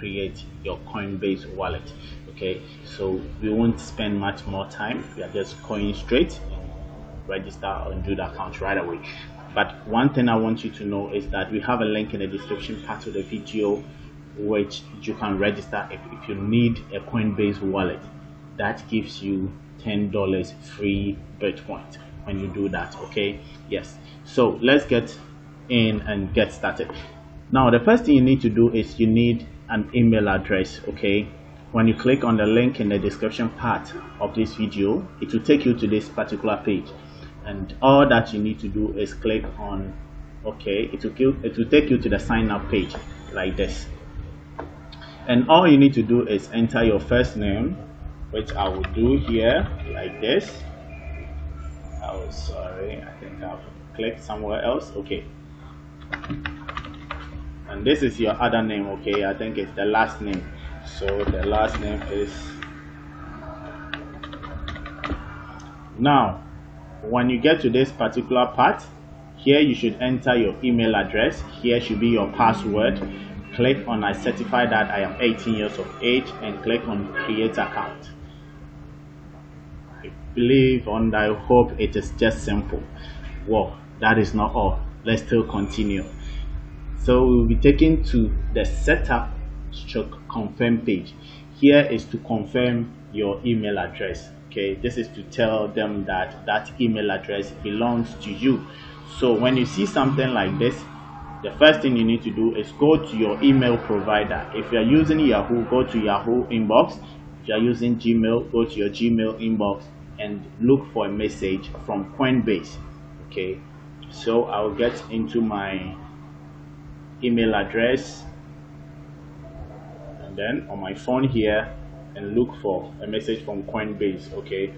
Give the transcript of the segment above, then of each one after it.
create your Coinbase wallet. Okay, so we won't spend much more time. We are just going straight and register and do the account right away. But one thing I want you to know is that we have a link in the description part of the video which you can register if you need a Coinbase wallet. That gives you $10 free Bitcoin when you do that. Okay, yes, so let's get in and get started. Now the first thing you need to do is you need an email address. Okay, when you click on the link in the description part of this video, it will take you to this particular page, and all that you need to do is click on okay. It will take you to the sign up page like this, and all you need to do is enter your first name, which I will do here like this. Oh, sorry, I think I've clicked somewhere else. Okay, and this is your other name. Okay, I think it's the last name, so the last name is. Now when you get to this particular part here, you should enter your email address. Here should be your password. Click on I certify that I am 18 years of age and click on create account. I believe and I hope it is just simple. Well, that is not all. Let's still continue. So we'll be taken to the setup stroke confirm page. Here is to confirm your email address. Okay, this is to tell them that that email address belongs to you. So when you see something like this, the first thing you need to do is go to your email provider. If you are using Yahoo, go to Yahoo inbox. If you are using Gmail, go to your Gmail inbox and look for a message from Coinbase. Okay, so I'll get into my email address and then on my phone here and look for a message from Coinbase. Okay,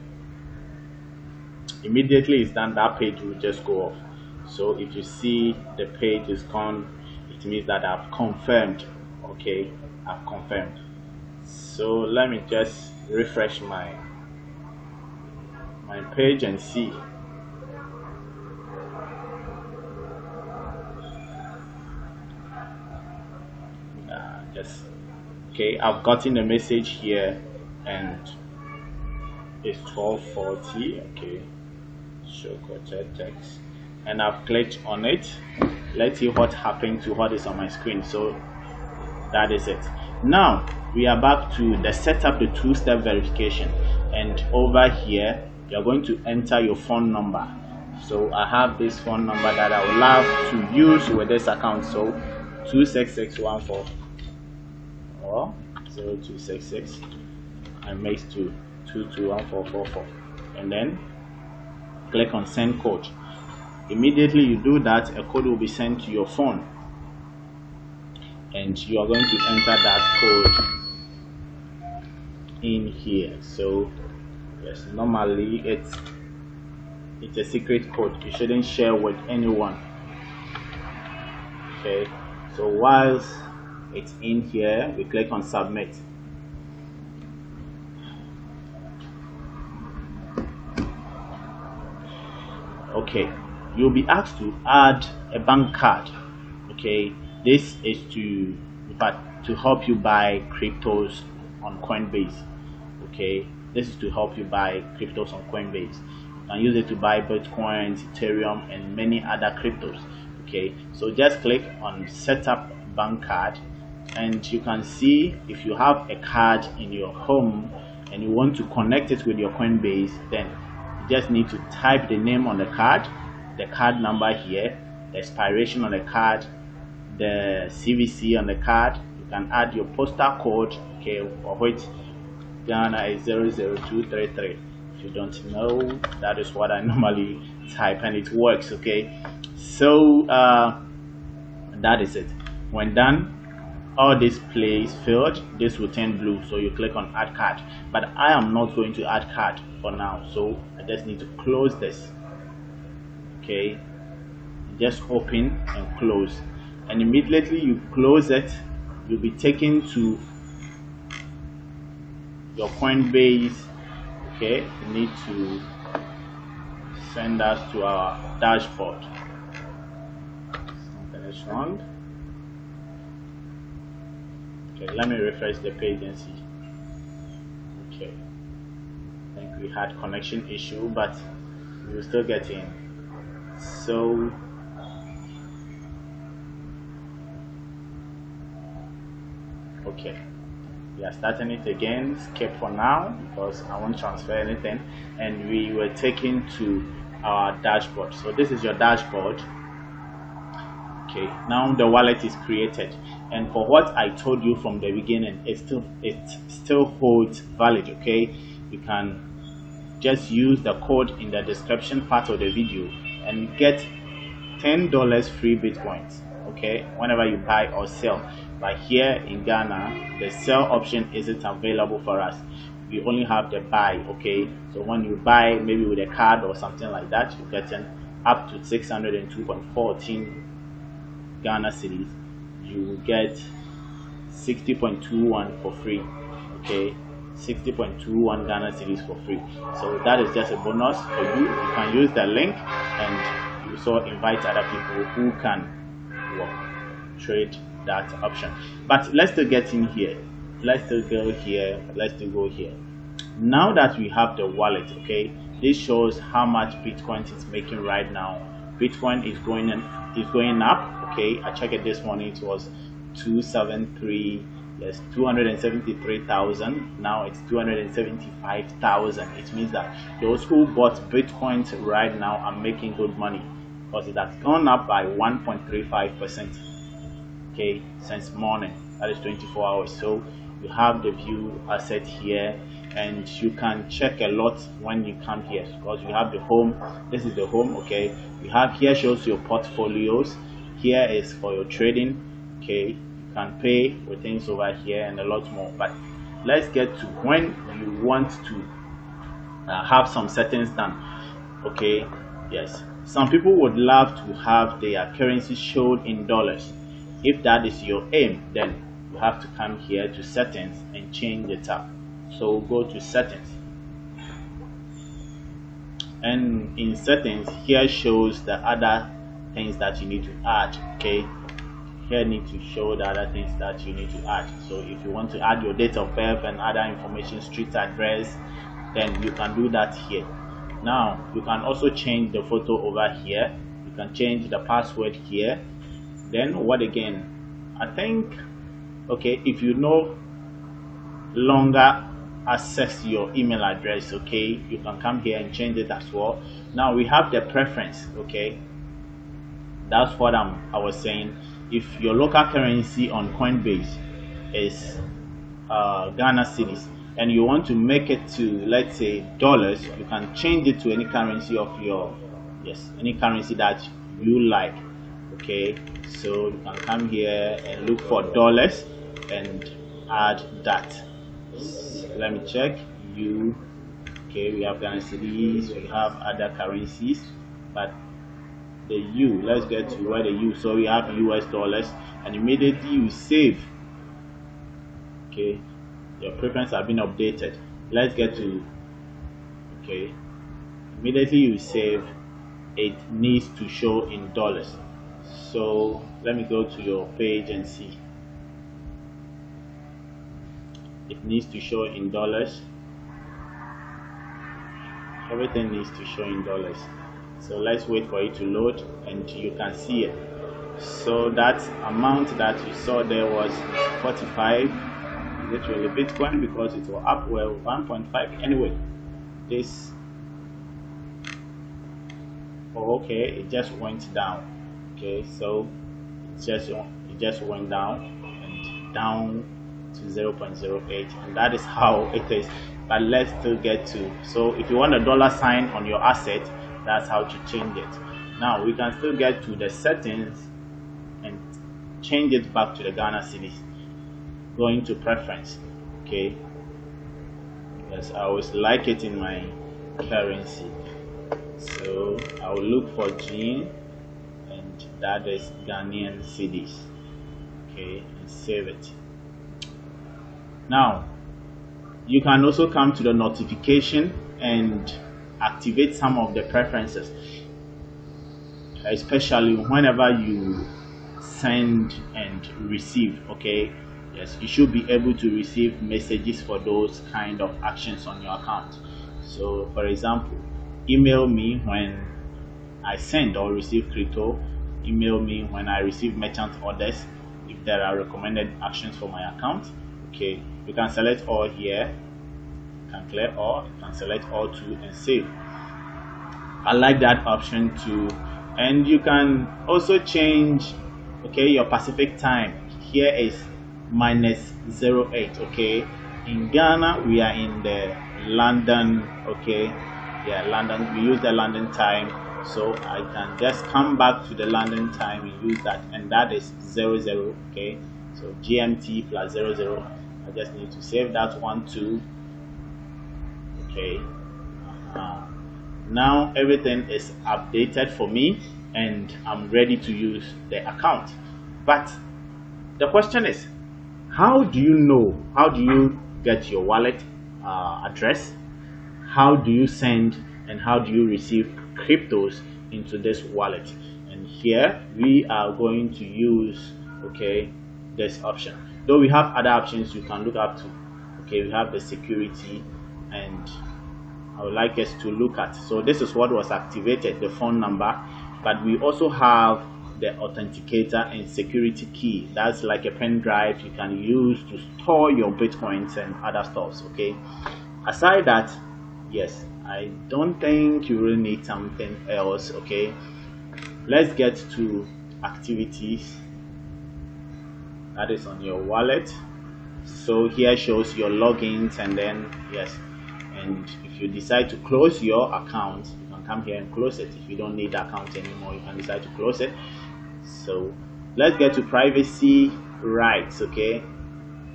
immediately it's done, that page will just go off. So if you see the page is gone, it means that I've confirmed. Okay, I've confirmed. So let me just refresh my page and see. Okay, I've gotten a message here and it's 12:40. Okay, show quoted text, and I've clicked on it. Let's see what happened to what is on my screen. So that is it. Now we are back to the setup, the two-step verification, and over here you're going to enter your phone number. So I have this phone number that I would love to use with this account. So 26614 or 0266 and makes to 221444, and then click on send code. Immediately you do that, a code will be sent to your phone and you are going to enter that code in here. So yes, normally it's a secret code, you shouldn't share with anyone. Okay, so whilst it's in here, we click on submit. Okay, you'll be asked to add a bank card. Okay, this is to help you buy cryptos on Coinbase. Okay, this is to help you buy cryptos on Coinbase. You can use it to buy Bitcoin, Ethereum, and many other cryptos. Okay, so just click on setup bank card, and you can see if you have a card in your home and you want to connect it with your Coinbase, then you just need to type the name on the card number here, the expiration on the card, the CVC on the card. You can add your postal code, okay, of which Ghana is 00233. If you don't know, that is what I normally type and it works. Okay, so that is it. When done, all this place filled, this will turn blue, so you click on add card, but I am not going to add card for now, so I just need to close this. Okay, just open and close, and immediately you close it, you'll be taken to your Coinbase. Okay, you need to send us to our dashboard. Something is wrong. Okay, let me refresh the page and see. Okay, I think we had connection issue, but we will still get in. So okay, we are starting it again. Skip for now because I won't transfer anything, and we were taken to our dashboard. So this is your dashboard. Okay, now the wallet is created, and for what I told you from the beginning, it still holds valid. Okay, you can just use the code in the description part of the video and get $10 free bitcoins, okay, whenever you buy or sell. But here in Ghana, the sell option isn't available for us. We only have the buy. Okay, so when you buy maybe with a card or something like that, you get up to 602.14 Ghana cedis. You will get 60.21 for free. Okay, 60.21 Ghana cedis for free. So that is just a bonus for you. You can use the link and you also invite other people who can trade that option. But let's still get in here. Let's still go here. Let's still go here. Now that we have the wallet, okay, this shows how much Bitcoin is making right now. Bitcoin is going up. Okay, I checked it this morning. It was 273,000. Now it's 275,000. It means that those who bought Bitcoins right now are making good money because it has gone up by 1.35%. Okay, since morning. That is 24 hours. So you have the view asset here, and you can check a lot when you come here because you have the home. This is the home. Okay, you have here shows your portfolios. Here is for your trading. Okay, you can pay with things over here and a lot more. But let's get to when you want to have some settings done. Okay, yes, some people would love to have their currency showed in dollars. If that is your aim, then you have to come here to settings and change the tab. So go to settings, and in settings here shows the other things that you need to add. Okay, here need to show the other things that you need to add. So if you want to add your date of birth and other information, street address, then you can do that here. Now you can also change the photo over here. You can change the password here. Then what again? I think, okay, if you no longer access your email address, okay, you can come here and change it as well. Now we have the preference. Okay, that's what I was saying. If your local currency on Coinbase is Ghana cedis and you want to make it to, let's say, dollars, you can change it to any currency of your, any currency that you like. Okay, so you can come here and look for dollars and add that. Let me check. Okay, we have Ghana cedis, we have other currencies, but the U, let's get to where the U. So we have US dollars, and immediately you save. Okay, your preferences have been updated. Let's get to, okay, immediately you save, it needs to show in dollars. So let me go to your page and see. It needs to show in dollars. Everything needs to show in dollars. So let's wait for it to load and you can see it. So that amount that you saw there was 45. Is it really Bitcoin? Because it was up, well, 1.5 anyway. This, oh, okay, it just went down. Okay, so it just went down and down to 0.08, and that is how it is. But let's still get to, so if you want a dollar sign on your asset, that's how to change it. Now we can still get to the settings and change it back to the Ghana cedis. Going to preference. Okay, yes, I always like it in my currency, so I will look for G, and that is Ghanaian cedis. Okay, and save it. Now you can also come to the notification and activate some of the preferences, especially whenever you send and receive. Okay, yes, you should be able to receive messages for those kind of actions on your account. So for example, email me when I send or receive crypto, email me when I receive merchant orders, if there are recommended actions for my account. Okay, you can select all here, you can clear all, you can select all too and save. I like that option too. And you can also change, okay, your Pacific time. Here is -08. Okay, in Ghana we are in the London, okay, yeah, London, we use the London time, so I can just come back to the London time and use that, and that is 00. Okay, so GMT plus 00. I just need to save that one too. Okay, now everything is updated for me and I'm ready to use the account. But the question is, how do you get your wallet address? How do you send and how do you receive cryptos into this wallet? And here we are going to use, okay, this option. Though we have other options you can look up to. Okay, we have the security, and I would like us to look at. So this is what was activated, the phone number, but we also have the authenticator and security key. That's like a pen drive you can use to store your bitcoins and other stuffs. Okay, aside that, yes, I don't think you really need something else. Okay, let's get to activities. That is on your wallet. So here shows your logins, and then yes, and if you decide to close your account, you can come here and close it. If you don't need the account anymore, you can decide to close it. So let's get to privacy rights. Okay,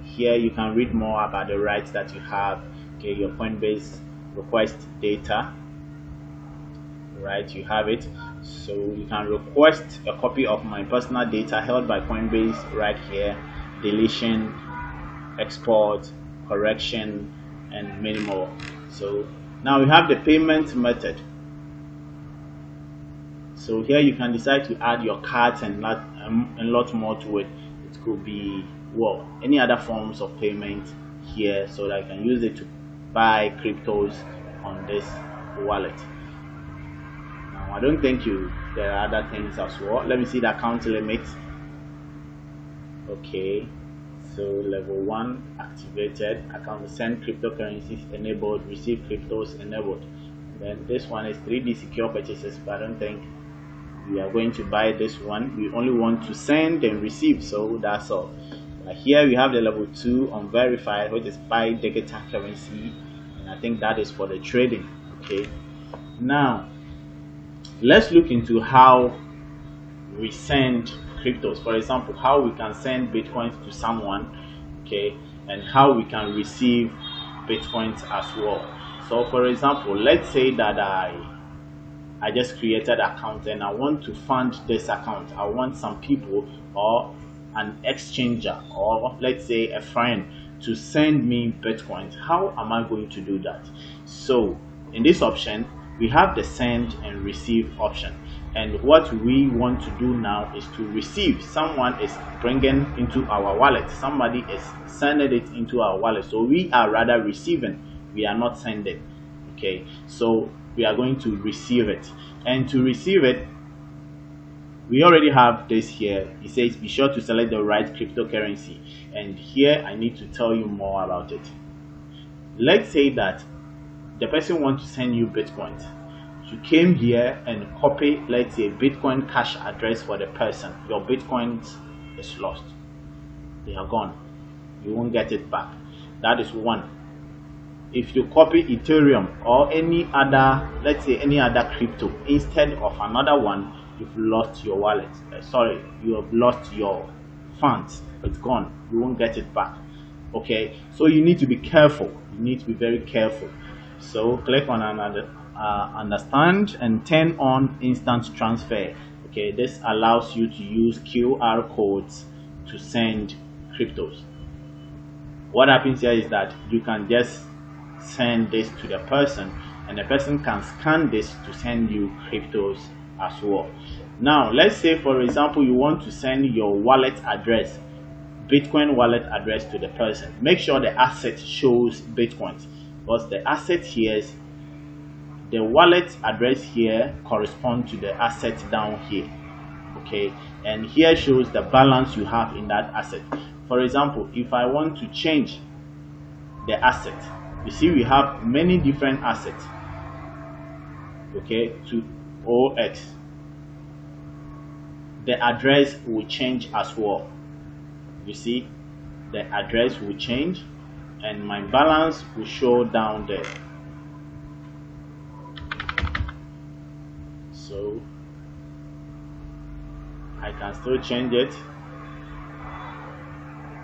here you can read more about the rights that you have. Okay, your Coinbase request data, right? You have it. So you can request a copy of my personal data held by Coinbase right here. Deletion, export, correction, and many more. So now we have the payment method. So here you can decide to add your cards and a lot more to it. It could be, well, any other forms of payment here, so that I can use it to buy cryptos on this wallet. Now I don't think there are other things as well. Let me see the account limit. Okay, so level 1 activated, account send cryptocurrencies enabled, receive cryptos enabled. And then this one is 3D secure purchases, but I don't think we are going to buy this one. We only want to send and receive, so that's all. Here we have the level 2 unverified, which is buy digital currency, and I think that is for the trading. Okay, now let's look into how we send cryptos. For example, how we can send bitcoins to someone, okay, and how we can receive bitcoins as well. So for example, let's say that I just created an account and I want to fund this account. I want some people or an exchanger, or let's say a friend, to send me bitcoins. How am I going to do that? So in this option we have the send and receive option, and what we want to do now is to receive. Someone is bringing into our wallet, somebody is sending it into our wallet, so we are rather receiving, we are not sending. Okay, so we are going to receive it, and to receive it we already have this here. It says be sure to select the right cryptocurrency, and here I need to tell you more about it. Let's say that the person wants to send you bitcoins. You came here and copy, let's say, Bitcoin cash address for the person. Your bitcoins is lost, they are gone, you won't get it back. That is one. If you copy Ethereum or any other, let's say any other crypto instead of another one, you've lost your wallet. Sorry, you have lost your funds. It's gone, you won't get it back. Okay, so you need to be careful, you need to be very careful. So click on another understand and turn on instant transfer. Okay, this allows you to use QR codes to send cryptos. What happens here is that you can just send this to the person, and the person can scan this to send you cryptos as well. Now let's say for example you want to send your wallet address Bitcoin wallet address to the person. Make sure the asset shows Bitcoins, because the asset here is the wallet address here corresponds to the asset down here. Okay, and here shows the balance you have in that asset. For example, if I want to change the asset, you see we have many different assets, okay, to OX. The address will change as well. You see, the address will change and my balance will show down there. So I can still change it,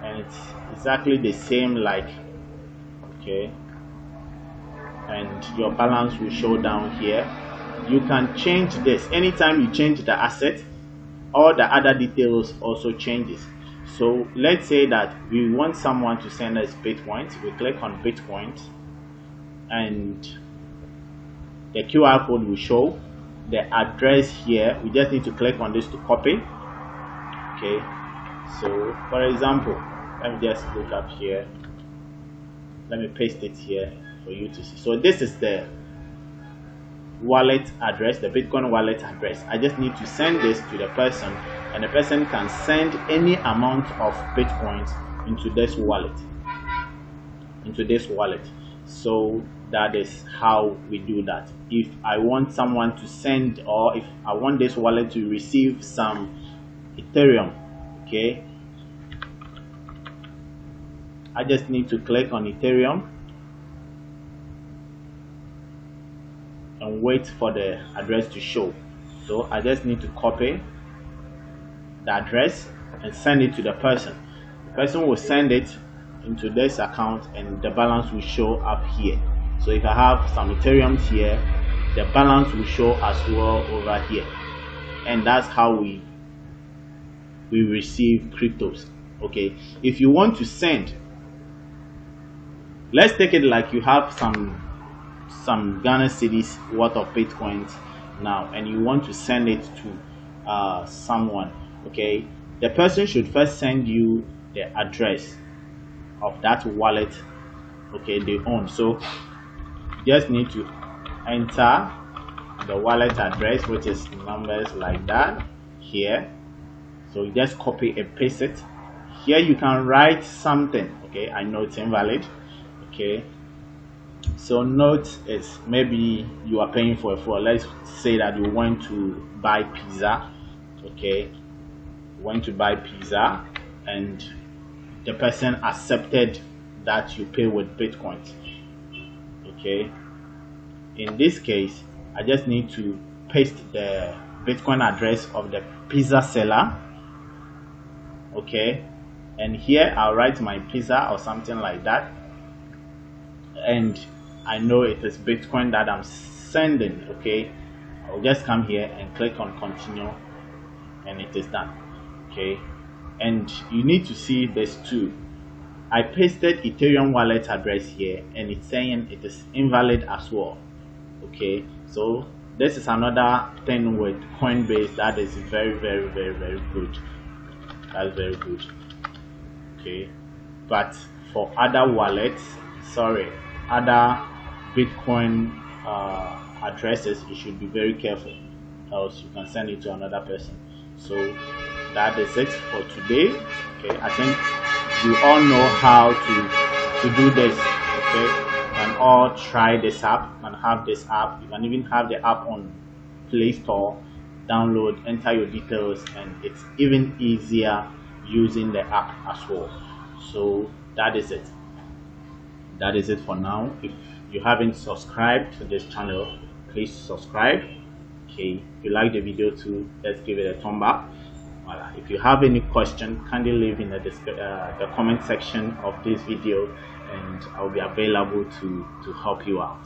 and it's exactly the same, like, okay, and your balance will show down here. You can change this anytime you change the asset. All the other details also changes. So let's say that we want someone to send us Bitcoins. We click on Bitcoins and the QR code will show. The address here, we just need to click on this to copy. Okay, so for example, let me just look up here. Let me paste it here for you to see. So this is the wallet address, the Bitcoin wallet address. I just need to send this to the person, and the person can send any amount of Bitcoins into this wallet. So that is how we do that. If I want someone to send, or if I want this wallet to receive some Ethereum, okay, I just need to click on Ethereum and wait for the address to show. So I just need to copy the address and send it to the person. The person will send it into this account and the balance will show up here. So if I have some Ethereum here, the balance will show as well over here. And that's how we receive cryptos. Okay, if you want to send, let's take it like you have some Ghana cedis worth of Bitcoins now, and you want to send it to someone. Okay, the person should first send you the address of that wallet, okay, they own. So you just need to enter the wallet address, which is numbers like that here. So you just copy and paste it here. You can write something. Okay, I know it's invalid. Okay, so note is maybe you are paying for a fuel. Let's say that you want to buy pizza. Okay, you want to buy pizza and the person accepted that you pay with Bitcoins. Okay, in this case I just need to paste the Bitcoin address of the pizza seller. Okay, and here I'll write my pizza or something like that, and I know it is Bitcoin that I'm sending. Okay, I'll just come here and click on continue and it is done. Okay, and you need to see this too. I pasted Ethereum wallet address here and it's saying it is invalid as well. Okay, so this is another thing with Coinbase that is very good. That's very good. Okay, but for other wallets, other Bitcoin addresses, you should be very careful, else you can send it to another person. So that is it for today. Okay, I think you all know how to do this. Okay, you can all try this app. You can have this app. You can even have the app on Play Store. Download, enter your details, and it's even easier using the app as well. So that is it. That is it for now. If you haven't subscribed to this channel, please subscribe. Okay, if you like the video too, let's give it a thumb up. Voila. If you have any question, kindly leave in the comment section of this video and I'll be available to help you out.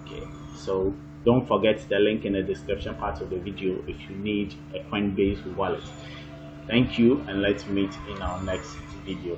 Okay, so don't forget the link in the description part of the video if you need a Coinbase wallet. Thank you, and let's meet in our next video.